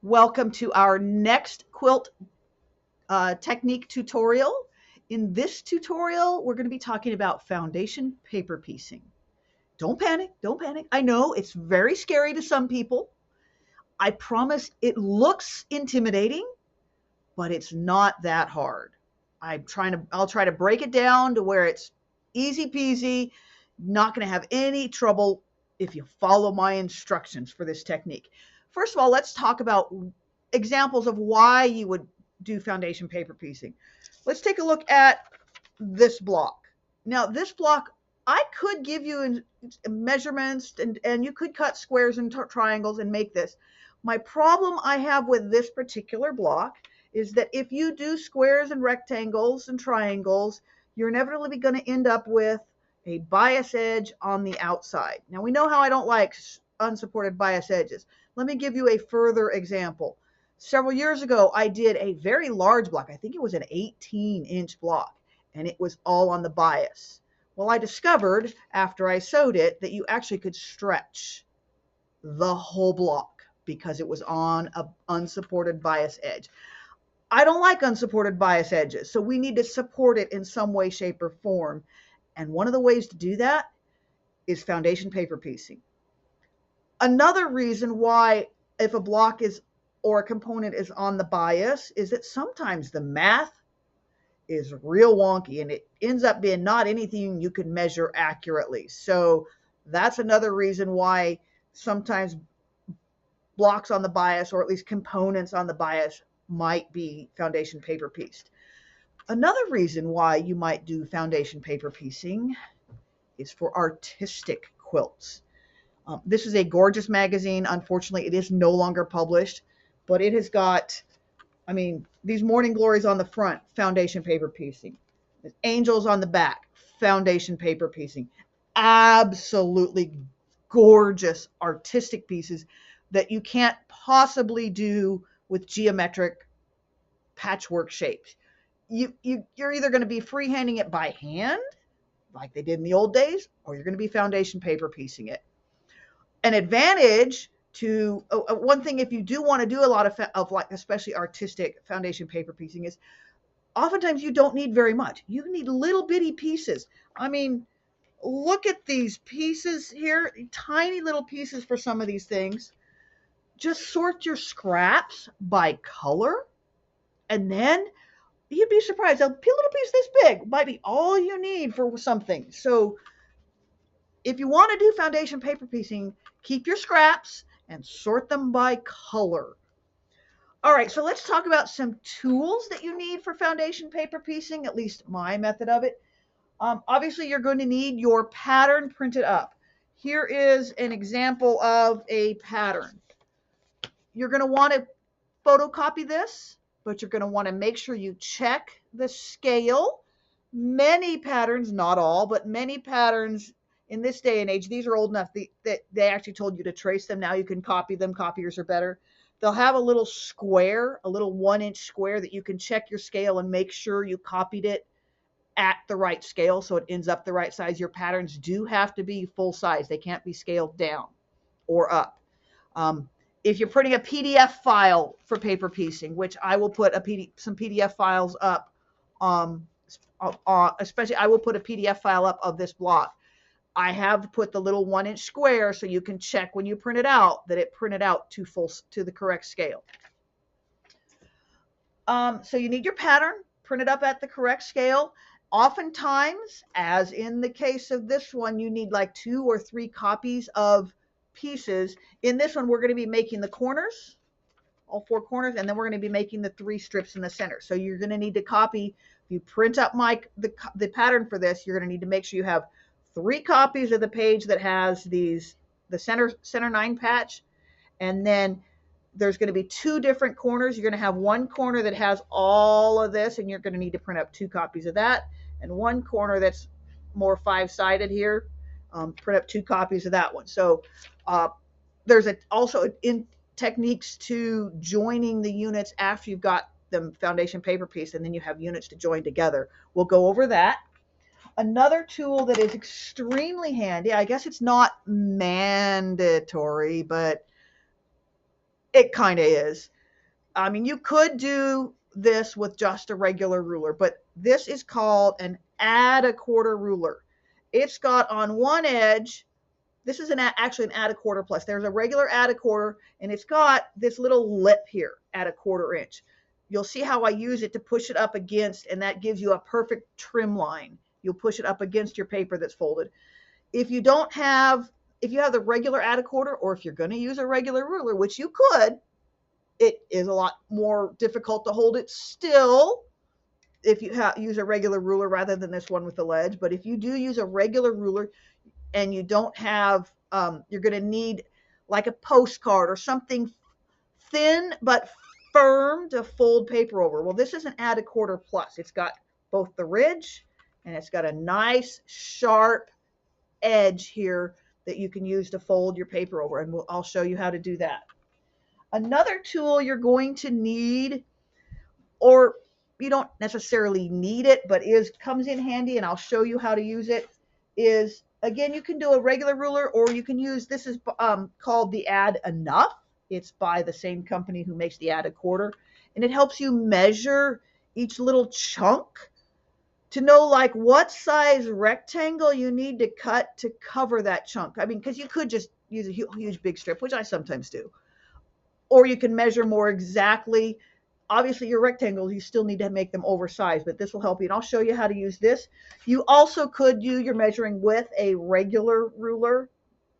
Welcome to our next quilt technique tutorial. In this tutorial, we're going to be talking about foundation paper piecing. Don't panic, don't panic. I know it's very scary to some people. I promise it looks intimidating, but it's not that hard. I'll try to break it down to where it's easy peasy, not going to have any trouble if you follow my instructions for this technique. First of all, let's talk about examples of why you would do foundation paper piecing. Let's take a look at this block. Now, this block, I could give you measurements and you could cut squares and triangles and make this. My problem I have with this particular block is that if you do squares and rectangles and triangles, you're inevitably going to end up with a bias edge on the outside. Now, we know how I don't like unsupported bias edges. Let me give you a further example. Several years ago, I did a very large block. I think it was an 18-inch block, and it was all on the bias. Well, I discovered after I sewed it that you actually could stretch the whole block because it was on an unsupported bias edge. I don't like unsupported bias edges, so we need to support it in some way, shape, or form. And one of the ways to do that is foundation paper piecing. Another reason why if a block is or a component is on the bias is that sometimes the math is real wonky and it ends up being not anything you can measure accurately. So that's another reason why sometimes blocks on the bias, or at least components on the bias, might be foundation paper pieced. Another reason why you might do foundation paper piecing is for artistic quilts. This is a gorgeous magazine. Unfortunately, it is no longer published, but it has got, these morning glories on the front, foundation paper piecing. There's angels on the back, foundation paper piecing. Absolutely gorgeous artistic pieces that you can't possibly do with geometric patchwork shapes. You're either going to be freehanding it by hand, like they did in the old days, or you're going to be foundation paper piecing it. An advantage to one thing, if you do want to do a lot of like especially artistic foundation paper piecing, is oftentimes you don't need very much. You need little bitty pieces. Look at these pieces here, tiny little pieces for some of these things. Just sort your scraps by color, and then you'd be surprised. A little piece this big might be all you need for something. So if you want to do foundation paper piecing, keep your scraps and sort them by color. All right, so let's talk about some tools that you need for foundation paper piecing, at least my method of it. Obviously, you're going to need your pattern printed up. Here is an example of a pattern. You're going to want to photocopy this, but you're going to want to make sure you check the scale. Many patterns, not all, but many patterns in this day and age, these are old enough that they actually told you to trace them. Now you can copy them. Copiers are better. They'll have a little square, a little 1-inch square that you can check your scale and make sure you copied it at the right scale so it ends up the right size. Your patterns do have to be full size. They can't be scaled down or up. If you're printing a PDF file for paper piecing, which I will put some PDF files up, especially I will put a PDF file up of this block. I have put the little 1-inch square so you can check when you print it out that it printed out to the correct scale. So you need your pattern printed up at the correct scale. Oftentimes, as in the case of this one, you need like 2 or 3 copies of pieces. In this one, we're going to be making the corners, all 4 corners, and then we're going to be making the 3 strips in the center. So you're going to need to copy. If you print up the pattern for this, you're going to need to make sure you have 3 copies of the page that has the center 9 patch, and then there's going to be 2 different corners. You're going to have one corner that has all of this, and you're going to need to print up 2 copies of that, and one corner that's more 5-sided here, print up 2 copies of that one. So there's also in techniques to joining the units after you've got them foundation paper piece, and then you have units to join together. We'll go over that. Another tool that is extremely handy, I guess it's not mandatory, but It kind of is. I mean, you could do this with just a regular ruler, but this is called an add a quarter ruler. It's got on one edge, this is actually an add a quarter plus. There's a regular add a quarter, and it's got this little lip here at a quarter inch. You'll see how I use it to push it up against, and that gives you a perfect trim line. You'll push it up against your paper that's folded. If you don't have, if you have the regular add a quarter, or if you're going to use a regular ruler, which you could, it is a lot more difficult to hold it still if you use a regular ruler rather than this one with the ledge. But if you do use a regular ruler and you don't have, you're going to need like a postcard or something thin but firm to fold paper over. Well, this is an add a quarter plus. It's got both the ridge and it's got a nice sharp edge here that you can use to fold your paper over. And I'll show you how to do that. Another tool you're going to need, or you don't necessarily need it, but comes in handy, and I'll show you how to use it, is, again, you can do a regular ruler, or you can use, this is called the Add Enough. It's by the same company who makes the Add a Quarter, and it helps you measure each little chunk to know like what size rectangle you need to cut to cover that chunk. I mean, because you could just use a huge big strip, which I sometimes do. Or you can measure more exactly. Obviously, your rectangles, you still need to make them oversized, but this will help you. And I'll show you how to use this. You also could do your measuring with a regular ruler.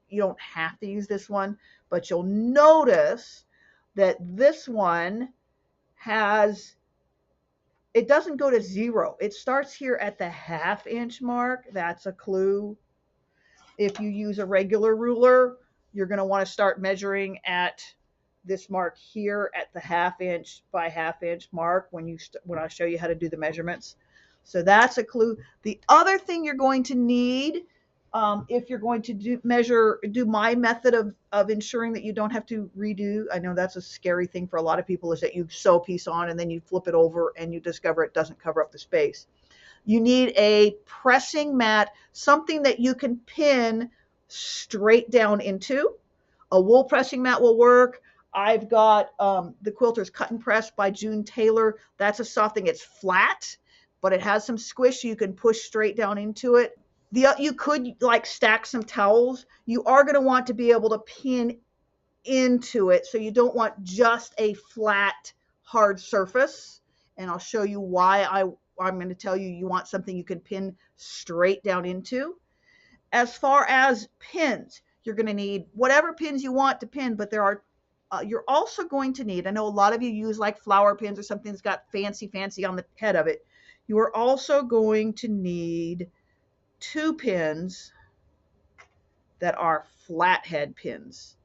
You don't have to use this one, but you'll notice that this one it doesn't go to 0. It starts here at the 1/2 inch mark. That's a clue. If you use a regular ruler, you're going to want to start measuring at this mark here at the 1/2 inch by 1/2 inch mark when I show you how to do the measurements. So that's a clue. The other thing you're going to need, if you're going to do my method of ensuring that you don't have to redo, I know that's a scary thing for a lot of people, is that you sew a piece on and then you flip it over and you discover it doesn't cover up the space. You need a pressing mat, something that you can pin straight down into. A wool pressing mat will work. I've got the Quilter's Cut and Press by June Taylor. That's a soft thing. It's flat, but it has some squish. You can push straight down into it. You could like stack some towels. You are going to want to be able to pin into it. So you don't want just a flat, hard surface. And I'll show you why I'm going to tell you you want something you can pin straight down into. As far as pins, you're going to need whatever pins you want to pin, but you're also going to need, I know a lot of you use like flower pins or something that's got fancy on the head of it. You are also going to need 2 pins that are flathead pins.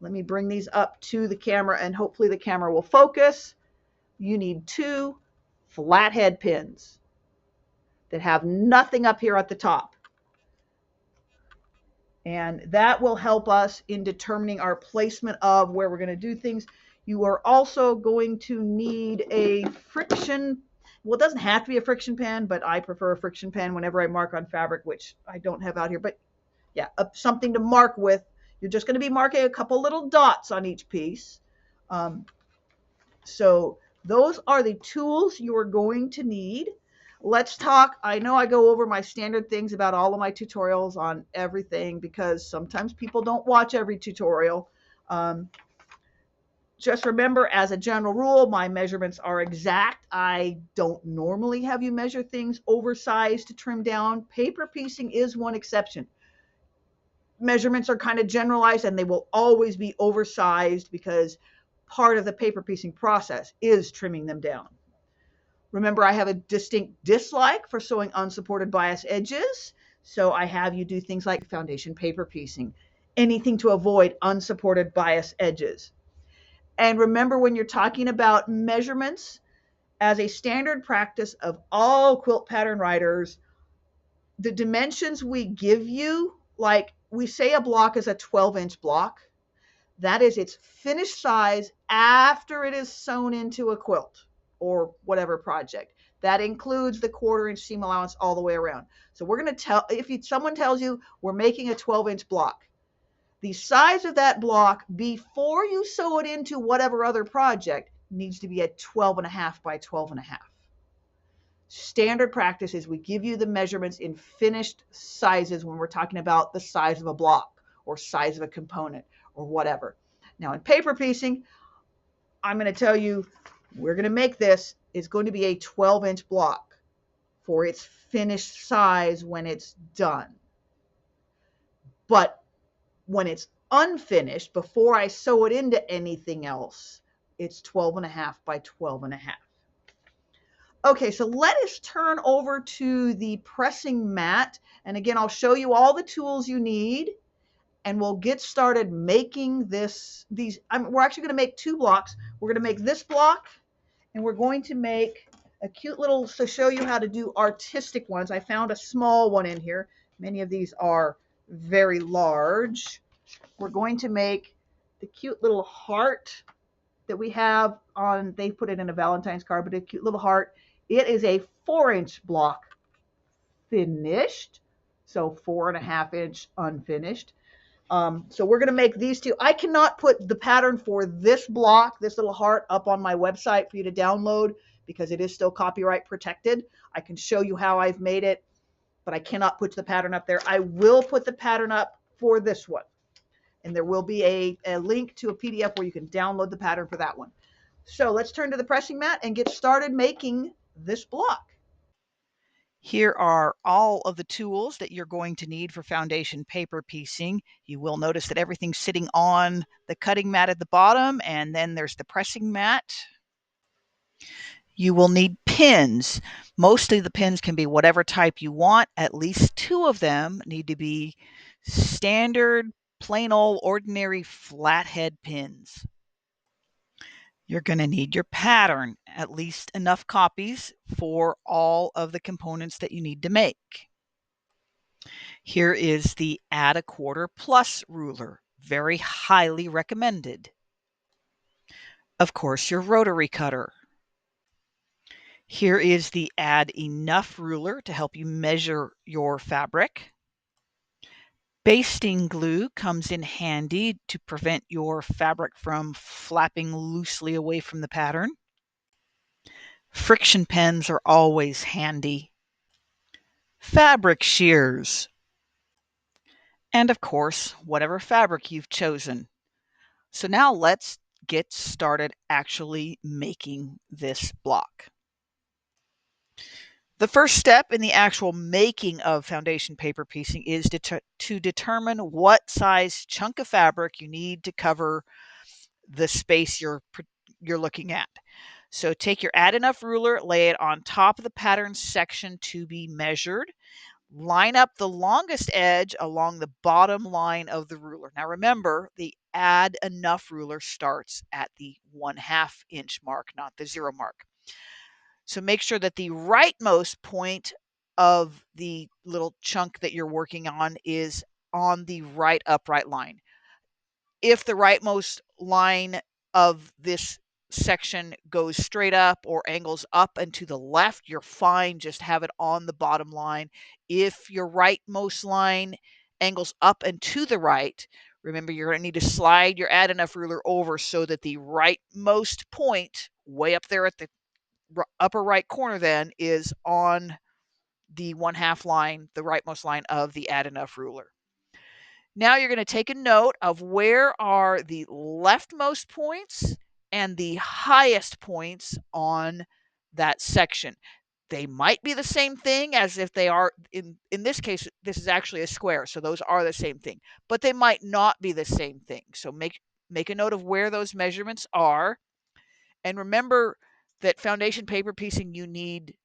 Let me bring these up to the camera and hopefully the camera will focus. You need 2 flathead pins that have nothing up here at the top. And that will help us in determining our placement of where we're going to do things. You are also going to need a friction. Well, it doesn't have to be a friction pen, but I prefer a friction pen whenever I mark on fabric, which I don't have out here. But yeah, something to mark with. You're just going to be marking a couple little dots on each piece. So those are the tools you are going to need. Let's talk. I know I go over my standard things about all of my tutorials on everything because sometimes people don't watch every tutorial. Just remember, as a general rule, my measurements are exact. I don't normally have you measure things oversized to trim down. Paper piecing is one exception. Measurements are kind of generalized and they will always be oversized because part of the paper piecing process is trimming them down. Remember, I have a distinct dislike for sewing unsupported bias edges, so I have you do things like foundation paper piecing, anything to avoid unsupported bias edges. And remember, when you're talking about measurements, as a standard practice of all quilt pattern writers, the dimensions we give you, like we say a block is a 12-inch block, that is its finished size after it is sewn into a quilt or whatever project. That includes the 1/4 inch seam allowance all the way around. So we're going to tell, if someone tells you we're making a 12-inch block, The size of that block before you sew it into whatever other project needs to be at 12.5 by 12.5. Standard practice is we give you the measurements in finished sizes when we're talking about the size of a block or size of a component or whatever. Now in paper piecing, I'm going to tell you, we're going to make this, it's going to be a 12-inch block for its finished size when it's done. But when it's unfinished, before I sew it into anything else, it's 12.5 by 12.5. Okay, so let us turn over to the pressing mat. And again, I'll show you all the tools you need and we'll get started making we're actually going to make two blocks. We're going to make this block and we're going to make a cute little, to show you how to do artistic ones. I found a small one in here. Many of these are very large. We're going to make the cute little heart that we have on, they put it in a Valentine's card, but a cute little heart. It is a 4-inch block finished, so 4.5-inch unfinished. So we're going to make these two. I cannot put the pattern for this block, this little heart, up on my website for you to download because it is still copyright protected. I can show you how I've made it, but I cannot put the pattern up there. I will put the pattern up for this one. And there will be a link to a PDF where you can download the pattern for that one. So let's turn to the pressing mat and get started making this block. Here are all of the tools that you're going to need for foundation paper piecing. You will notice that everything's sitting on the cutting mat at the bottom, and then there's the pressing mat. You will need pins. Mostly the pins can be whatever type you want. At least 2 of them need to be standard, plain old, ordinary flathead pins. You're going to need your pattern, at least enough copies for all of the components that you need to make. Here is the add a quarter plus ruler, very highly recommended. Of course, your rotary cutter. Here is the add enough ruler to help you measure your fabric. Basting glue comes in handy to prevent your fabric from flapping loosely away from the pattern. Friction pens are always handy. Fabric shears. And of course, whatever fabric you've chosen. So now let's get started actually making this block. The first step in the actual making of foundation paper piecing is to determine what size chunk of fabric you need to cover the space you're looking at. So take your add enough ruler, lay it on top of the pattern section to be measured. Line up the longest edge along the bottom line of the ruler. Now remember, the add enough ruler starts at the 1/2 inch mark, not the 0 mark. So make sure that the rightmost point of the little chunk that you're working on is on the right upright line. If the rightmost line of this section goes straight up or angles up and to the left, you're fine. Just have it on the bottom line. If your rightmost line angles up and to the right, remember you're going to need to slide your add enough ruler over so that the rightmost point, way up there at the upper right corner, then is on the 1/2 line, the rightmost line of the add enough ruler. Now you're going to take a note of where are the leftmost points and the highest points on that section. They might be the same thing as if they are, in this case, this is actually a square, so those are the same thing, but they might not be the same thing. So make a note of where those measurements are. And remember that foundation paper piecing, you need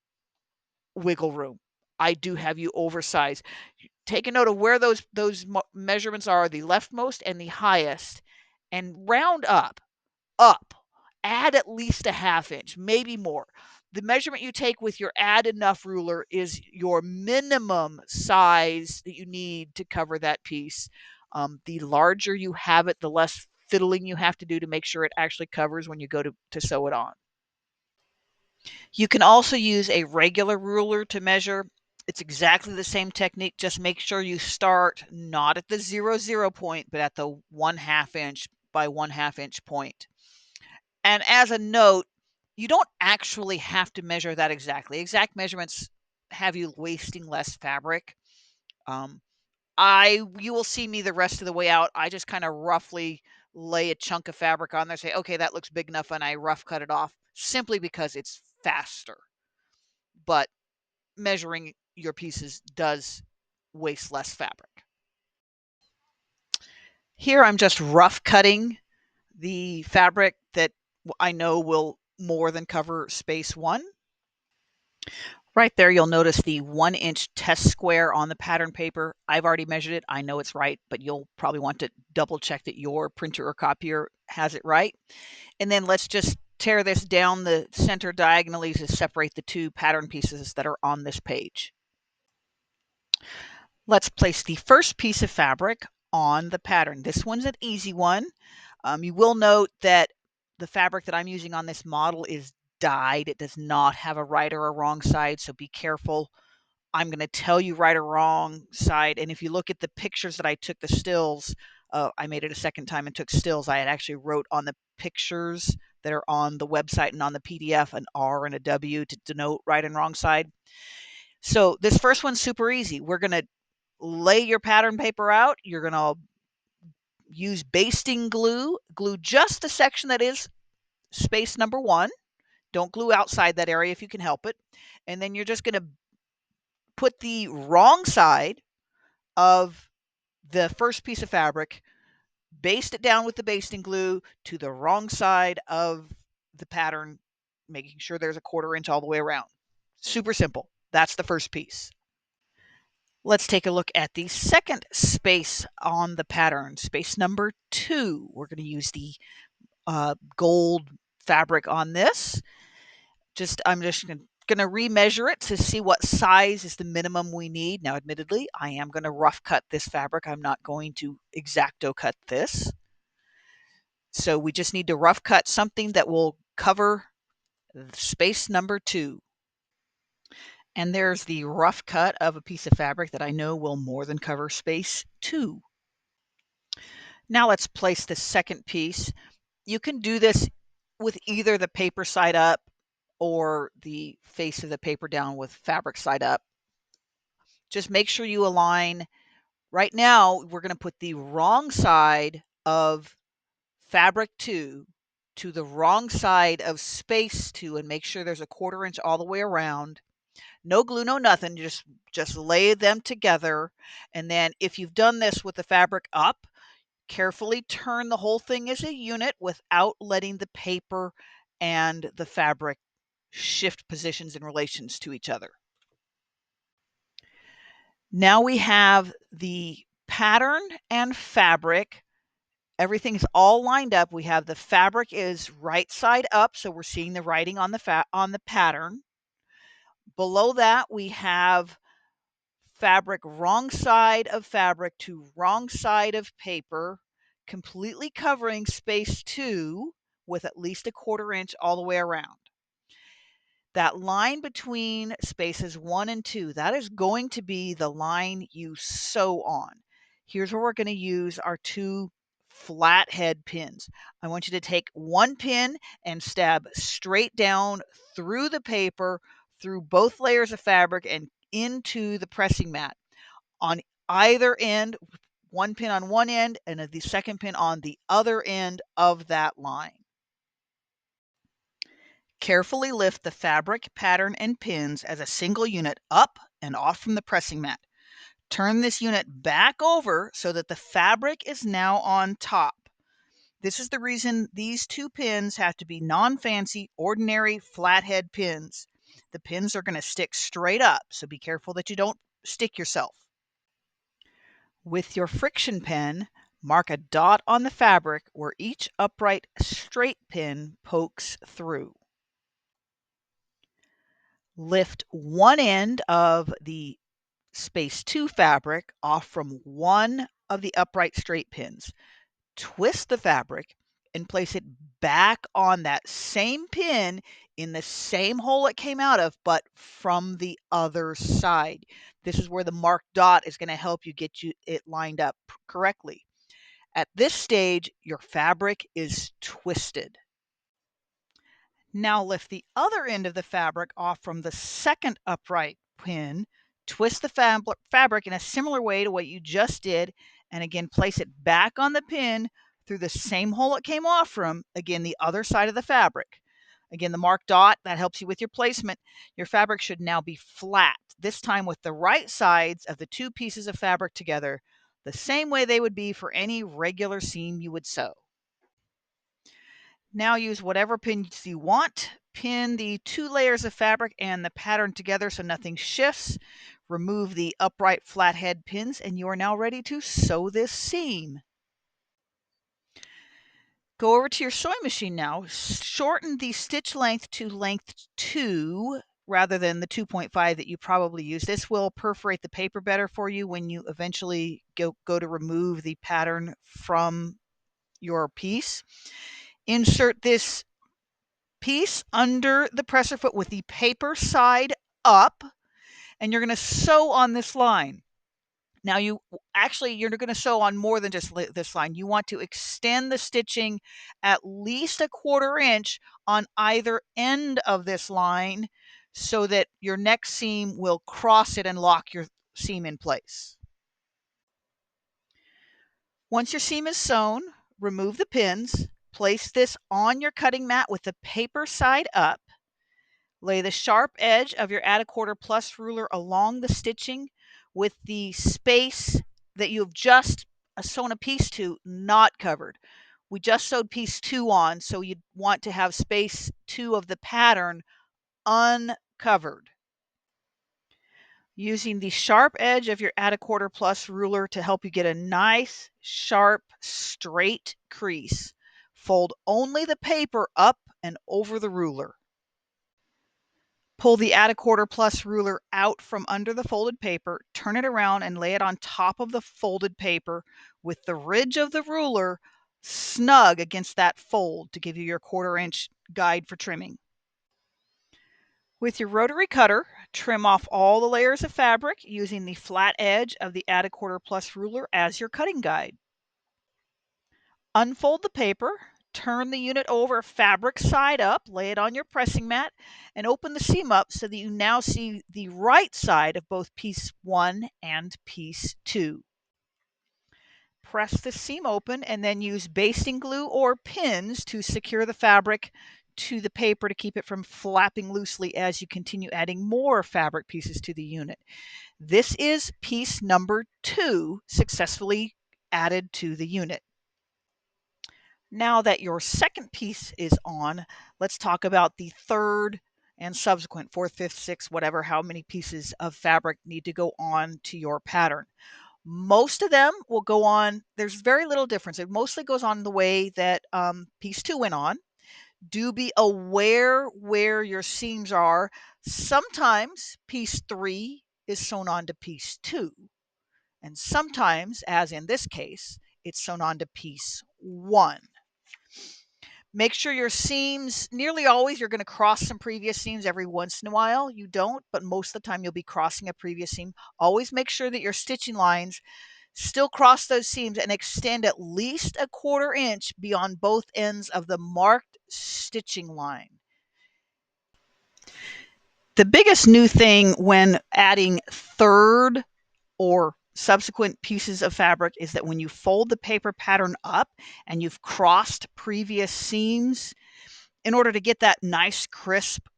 wiggle room. I do have you oversized. Take a note of where those measurements are, the leftmost and the highest, and round up. Add at least a 1/2 inch, maybe more. The measurement you take with your add enough ruler is your minimum size that you need to cover that piece. The larger you have it, the less fiddling you have to do to make sure it actually covers when you go to sew it on. You can also use a regular ruler to measure. It's exactly the same technique. Just make sure you start not at the 0, 0 point, but at the 1/2 inch by 1/2 inch point. And as a note, you don't actually have to measure that exactly. Exact measurements have you wasting less fabric. Um, you will see me the rest of the way out. I just kind of roughly lay a chunk of fabric on there, say, okay, that looks big enough, and I rough cut it off simply because it's faster. But measuring your pieces does waste less fabric. Here I'm just rough cutting the fabric that I know will more than cover space 1. Right there, you'll notice the 1-inch test square on the pattern paper. I've already measured it. I know it's right, but you'll probably want to double check that your printer or copier has it right. And then let's just tear this down the center diagonally to separate the 2 pattern pieces that are on this page. Let's place the first piece of fabric on the pattern. This one's an easy one. You will note that the fabric that I'm using on this model is dyed. It does not have a right or a wrong side, so be careful. I'm going to tell you right or wrong side. And if you look at the pictures that I took, the stills, I made it a second time and took stills. I had actually wrote on the pictures that are on the website and on the PDF an R and a W to denote right and wrong side. So this first one's super easy. We're going to lay your pattern paper out. You're going to use basting glue. Glue just the section that is space number 1. Don't glue outside that area if you can help it. And then you're just going to put the wrong side of the first piece of fabric, baste it down with the basting glue to the wrong side of the pattern, making sure there's a 1/4 inch all the way around. Super simple. That's the first piece. Let's take a look at the second space on the pattern, space number 2. We're going to use the gold fabric on this. I'm just going to remeasure it to see what size is the minimum we need. Now, admittedly, I am going to rough cut this fabric. I'm not going to X-Acto cut this. So we just need to rough cut something that will cover space number 2. And there's the rough cut of a piece of fabric that I know will more than cover space 2. Now let's place the second piece. You can do this with either the paper side up or the face of the paper down with fabric side up. Just make sure you align. Right now, we're going to put the wrong side of fabric 2 to the wrong side of space 2 and make sure there's a 1/4 inch all the way around. No glue, no nothing. Just lay them together. And then if you've done this with the fabric up, carefully turn the whole thing as a unit without letting the paper and the fabric shift positions in relations to each other. Now we have the pattern and fabric. Everything's all lined up. We have the fabric is right side up, so we're seeing the writing on the pattern. Below that, we have fabric wrong side of fabric to wrong side of paper, completely covering space 2 with at least a 1/4 inch all the way around. That line between spaces 1 and 2, that is going to be the line you sew on. Here's where we're going to use our 2 flathead pins. I want you to take one pin and stab straight down through the paper, through both layers of fabric and into the pressing mat. On either end, one pin on one end and the second pin on the other end of that line. Carefully lift the fabric, pattern, and pins as a single unit up and off from the pressing mat. Turn this unit back over so that the fabric is now on top. This is the reason these 2 pins have to be non-fancy, ordinary flathead pins. The pins are going to stick straight up, so be careful that you don't stick yourself. With your friction pen, mark a dot on the fabric where each upright straight pin pokes through. Lift one end of the space 2 fabric off from one of the upright straight pins. Twist the fabric and place it back on that same pin in the same hole it came out of, but from the other side. This is where the marked dot is going to help you get it lined up correctly. At this stage, your fabric is twisted. Now lift the other end of the fabric off from the second upright pin, twist the fabric in a similar way to what you just did, and again place it back on the pin through the same hole it came off from, again the other side of the fabric. Again, the marked dot, that helps you with your placement. Your fabric should now be flat, this time with the right sides of the two pieces of fabric together, the same way they would be for any regular seam you would sew. Now use whatever pins you want. Pin the 2 layers of fabric and the pattern together so nothing shifts. Remove the upright flathead pins and you are now ready to sew this seam. Go over to your sewing machine now. Shorten the stitch length to length 2 rather than the 2.5 that you probably use. This will perforate the paper better for you when you eventually go to remove the pattern from your piece. Insert this piece under the presser foot with the paper side up, and you're going to sew on this line. Now you're going to sew on more than just this line. You want to extend the stitching at least 1/4 inch on either end of this line so that your next seam will cross it and lock your seam in place. Once your seam is sewn, remove the pins, place this on your cutting mat with the paper side up. Lay the sharp edge of your add 1/4 plus ruler along the stitching with the space that you have just sewn a piece to not covered. We just sewed piece 2 on, so you'd want to have space 2 of the pattern uncovered. Using the sharp edge of your add 1/4 plus ruler to help you get a nice, sharp, straight crease. Fold only the paper up and over the ruler. Pull the add 1/4 plus ruler out from under the folded paper, turn it around and lay it on top of the folded paper with the ridge of the ruler snug against that fold to give you your 1/4 inch guide for trimming. With your rotary cutter, trim off all the layers of fabric using the flat edge of the add 1/4 plus ruler as your cutting guide. Unfold the paper, turn the unit over fabric side up, lay it on your pressing mat, and open the seam up so that you now see the right side of both piece 1 and piece 2. Press the seam open and then use basting glue or pins to secure the fabric to the paper to keep it from flapping loosely as you continue adding more fabric pieces to the unit. This is piece number 2 successfully added to the unit. Now that your second piece is on, let's talk about the third and subsequent, 4th, 5th, 6th, whatever, how many pieces of fabric need to go on to your pattern. Most of them will go on, there's very little difference. It mostly goes on the way that piece 2 went on. Do be aware where your seams are. Sometimes piece 3 is sewn on to piece 2. And sometimes, as in this case, it's sewn on to piece 1. Make sure your seams, nearly always you're going to cross some previous seams. Every once in a while you don't, but most of the time you'll be crossing a previous seam. Always make sure that your stitching lines still cross those seams and extend at least 1/4 inch beyond both ends of the marked stitching line. The biggest new thing when adding third or subsequent pieces of fabric is that when you fold the paper pattern up and you've crossed previous seams, in order to get that nice crisp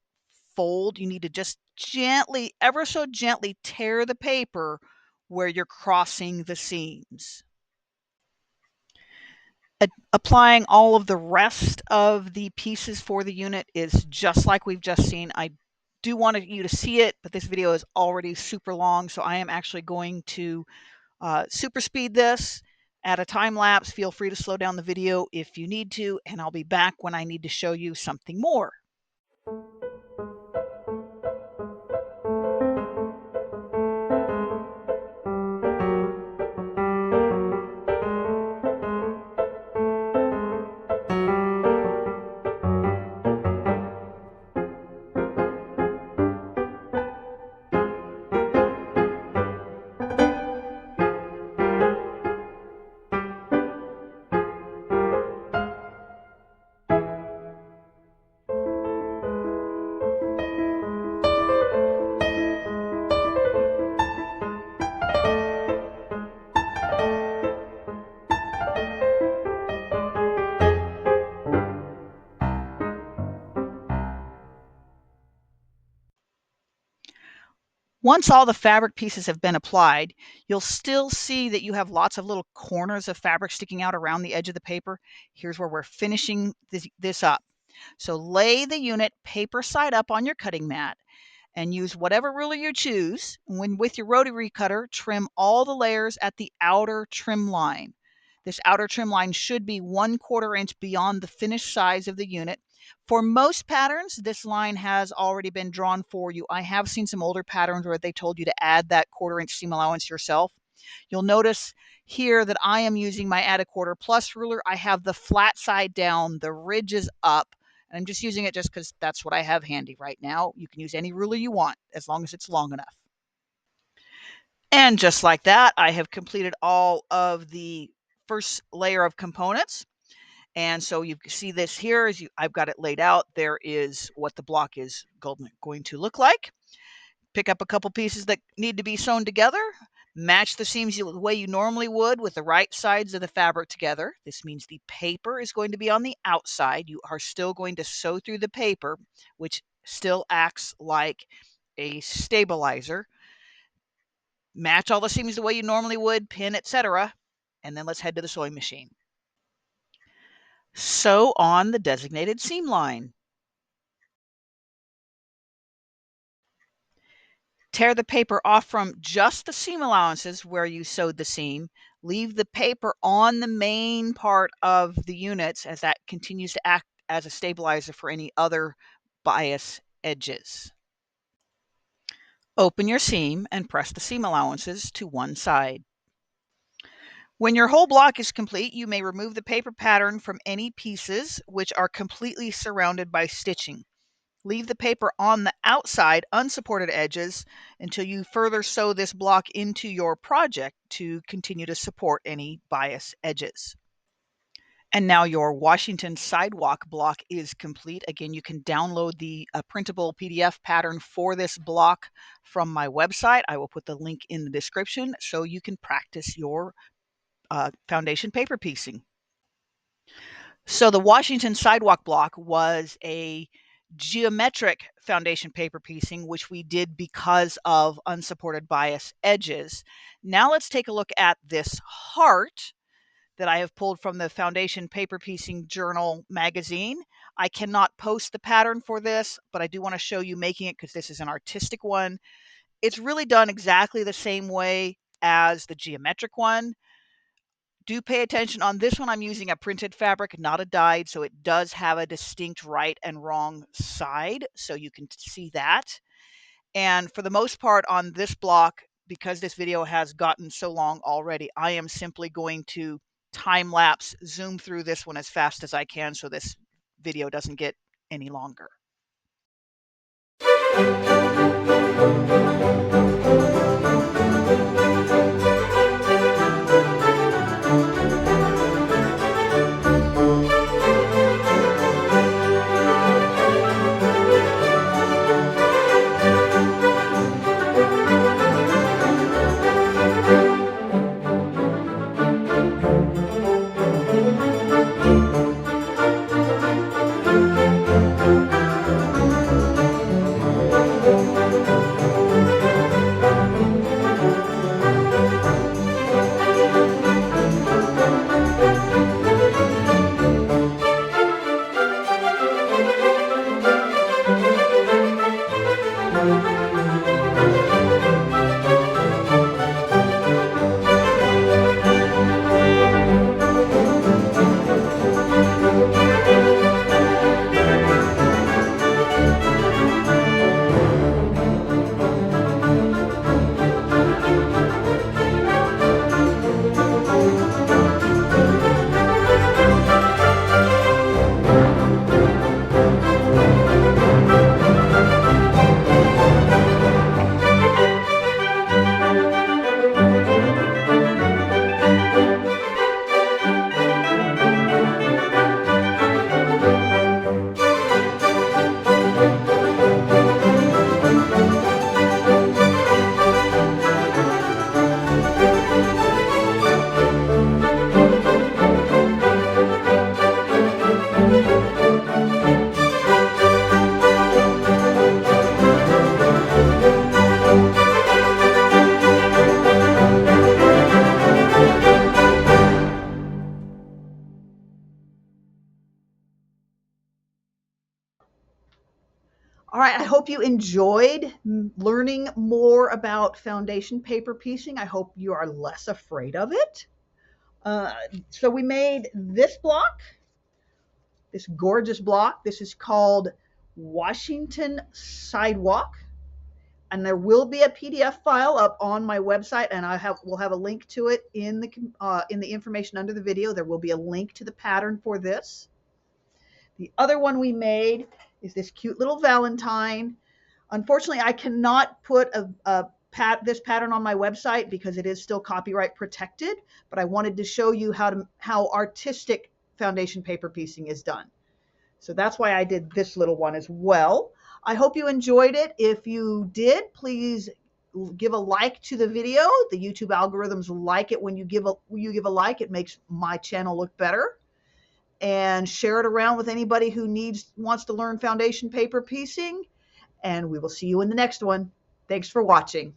fold, you need to just gently, ever so gently, tear the paper where you're crossing the seams. Applying all of the rest of the pieces for the unit is just like we've just seen. I do want you to see it, but this video is already super long, so I am actually going to super speed this at a time lapse. Feel free to slow down the video if you need to, and I'll be back when I need to show you something more. Once all the fabric pieces have been applied, you'll still see that you have lots of little corners of fabric sticking out around the edge of the paper. Here's where we're finishing this up. So lay the unit paper side up on your cutting mat and use whatever ruler you choose. When with your rotary cutter, trim all the layers at the outer trim line. This outer trim line should be 1/4 inch beyond the finished size of the unit. For most patterns, this line has already been drawn for you. I have seen some older patterns where they told you to add that 1/4 inch seam allowance yourself. You'll notice here that I am using my add a quarter plus ruler. I have the flat side down, the ridges up. And I'm just using it just because that's what I have handy right now. You can use any ruler you want as long as it's long enough. And just like that, I have completed all of the first layer of components. And so you see this here is I've got it laid out. There is what the block is going to look like. Pick up a couple pieces that need to be sewn together. Match the seams the way you normally would with the right sides of the fabric together. This means the paper is going to be on the outside. You are still going to sew through the paper, which still acts like a stabilizer. Match all the seams the way you normally would, pin, etc. And then let's head to the sewing machine. Sew on the designated seam line. Tear the paper off from just the seam allowances where you sewed the seam. Leave the paper on the main part of the units as that continues to act as a stabilizer for any other bias edges. Open your seam and press the seam allowances to one side. When your whole block is complete, you may remove the paper pattern from any pieces which are completely surrounded by stitching. Leave the paper on the outside unsupported edges until you further sew this block into your project to continue to support any bias edges. And now your Washington sidewalk block is complete. Again, you can download the printable PDF pattern for this block from my website. I will put the link in the description so you can practice your foundation paper piecing. So the Washington sidewalk block was a geometric foundation paper piecing, which we did because of unsupported bias edges. Now let's take a look at this heart that I have pulled from the Foundation Paper Piecing Journal magazine. I cannot post the pattern for this, but I do want to show you making it because this is an artistic one. It's really done exactly the same way as the geometric one. Do pay attention on this one. I'm using a printed fabric, not a dyed, so it does have a distinct right and wrong side, so you can see that. And for the most part on this block, because this video has gotten so long already, I am simply going to time lapse, zoom through this one as fast as I can so this video doesn't get any longer. All right, I hope you enjoyed learning more about foundation paper piecing. I hope you are less afraid of it. Uh, so we made this block, this gorgeous block. This is called Washington Sidewalk. And there will be a PDF file up on my website, and we'll have a link to it in the information under the video. There will be a link to the pattern for this. The other one we made is this cute little Valentine. Unfortunately, I cannot put this pattern on my website because it is still copyright protected, but I wanted to show you how artistic foundation paper piecing is done. So that's why I did this little one as well. I hope you enjoyed it. If you did, please give a like to the video. The YouTube algorithms like it when you give a like. It makes my channel look better. And share it around with anybody who wants to learn foundation paper piecing. And we will see you in the next one. Thanks for watching.